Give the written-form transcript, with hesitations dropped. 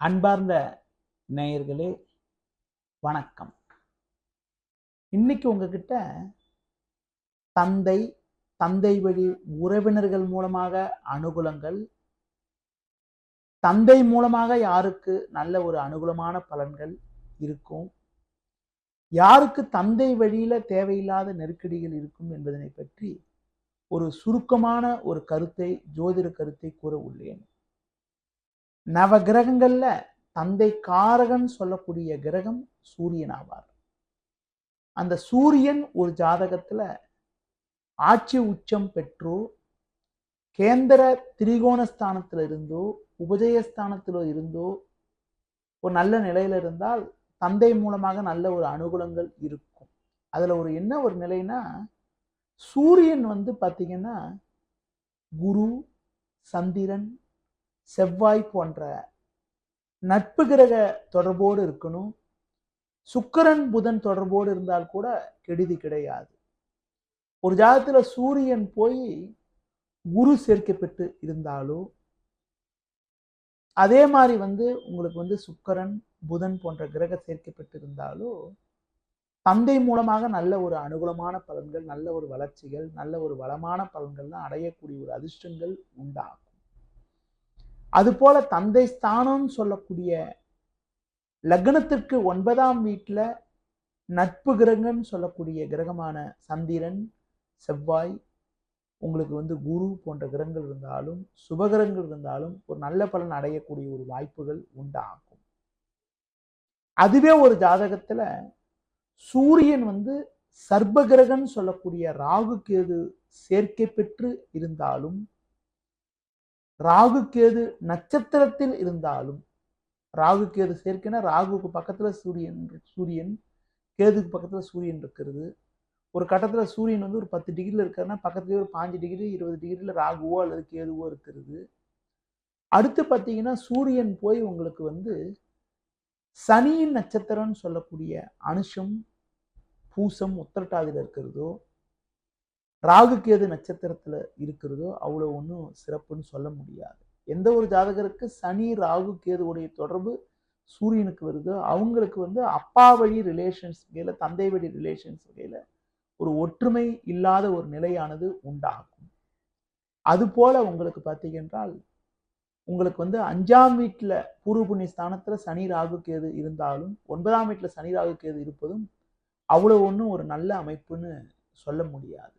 அன்பார்ந்த நேயர்களே வணக்கம். இன்னைக்கு உங்ககிட்ட தந்தை, தந்தை வழி உறவினர்கள் மூலமாக அனுகூலங்கள், தந்தை மூலமாக யாருக்கு நல்ல ஒரு அனுகூலமான பலன்கள் இருக்கும், யாருக்கு தந்தை வழியில தேவையில்லாத நெருக்கடிகள் இருக்கும் என்பதனை பற்றி ஒரு சுருக்கமான ஒரு கருத்தை, ஜோதிட கருத்தை கூற உள்ளேன். நவ கிரகங்கள்ல தந்தை காரகன் சொல்லக்கூடிய கிரகம் சூரியன் ஆவார். அந்த சூரியன் ஒரு ஜாதகத்துல ஆட்சி உச்சம் பெற்றோ, கேந்திர திரிகோணஸ்தானத்துல இருந்தோ, உபஜயஸ்தானத்திலோ இருந்தோ ஒரு நல்ல நிலையில இருந்தால் தந்தை மூலமாக நல்ல ஒரு அனுகூலங்கள் இருக்கும். அதுல என்ன ஒரு நிலைனா, சூரியன் பாத்தீங்கன்னா குரு, சந்திரன், செவ்வாய் போன்ற நட்பு கிரக தொடர்போடு இருக்கணும். சுக்கிரன் புதன் தொடர்போடு இருந்தால் கூட கெடுதி கிடையாது. ஒரு ஜாதகத்துல சூரியன் போய் குரு சேர்க்கப்பட்டு இருந்தாலோ, அதே மாதிரி உங்களுக்கு சுக்கிரன் புதன் போன்ற கிரக சேர்க்கப்பட்டு இருந்தாலோ, தந்தை மூலமாக நல்ல ஒரு அனுகூலமான பலன்கள், நல்ல ஒரு வளர்ச்சிகள், நல்ல ஒரு வளமான பலன்கள்லாம் அடையக்கூடிய ஒரு அதிர்ஷ்டங்கள் உண்டாகும். அதுபோல தந்தை ஸ்தானம் சொல்லக்கூடிய லக்னத்திற்கு 9ஆம் வீட்டுல நட்பு கிரகம்னு சொல்லக்கூடிய கிரகமான சந்திரன், செவ்வாய், உங்களுக்கு குரு போன்ற கிரகங்கள் இருந்தாலும், சுபகிரகங்கள் இருந்தாலும் ஒரு நல்ல பலன் அடையக்கூடிய ஒரு வாய்ப்புகள் உண்டாகும். அதுவே ஒரு ஜாதகத்துல சூரியன் சர்ப்ப கிரகம்னு சொல்லக்கூடிய ராகு கேது சேர்க்கை பெற்று இருந்தாலும், ராகு கேது நட்சத்திரத்தில் இருந்தாலும், ராகு கேது சேர்க்கைனா ராகுக்கு பக்கத்துல சூரியன் கேதுக்கு பக்கத்துல சூரியன் இருக்கிறது. ஒரு கட்டத்துல சூரியன் ஒரு 10 டிகிரில இருக்காருன்னா பக்கத்துலேயே ஒரு 5 டிகிரி 20 டிகிரில ராகுவோ அல்லது கேதுவோ இருக்கிறது. அடுத்து பார்த்தீங்கன்னா சூரியன் போய் உங்களுக்கு சனியின் நட்சத்திரம்னு சொல்லக்கூடிய அனுஷம், பூசம், உத்திரட்டாதியில இருக்கிறதோ, ராகு கேது நட்சத்திரத்துல இருக்கிறதோ அவ்வளவு ஒன்றும் சிறப்புன்னு சொல்ல முடியாது. எந்த ஒரு ஜாதகருக்கு சனி ராகு கேதுவுடைய தொடர்பு சூரியனுக்கு வருதோ அவங்களுக்கு அப்பா வழி ரிலேஷன்ஸ் வகையில, தந்தை வழி ரிலேஷன்ஸ் வகையில ஒரு ஒற்றுமை இல்லாத ஒரு நிலையானது உண்டாகும். அது போல உங்களுக்கு பார்த்தீங்கன்றால் உங்களுக்கு 5ஆம் வீட்டுல பூர்வ புண்ணிய ஸ்தானத்துல சனி ராகு கேது இருந்தாலும், 9ஆம் வீட்டுல சனி ராகு கேது இருப்பதும் அவ்வளவு ஒன்றும் ஒரு நல்ல அமைப்புன்னு சொல்ல முடியாது.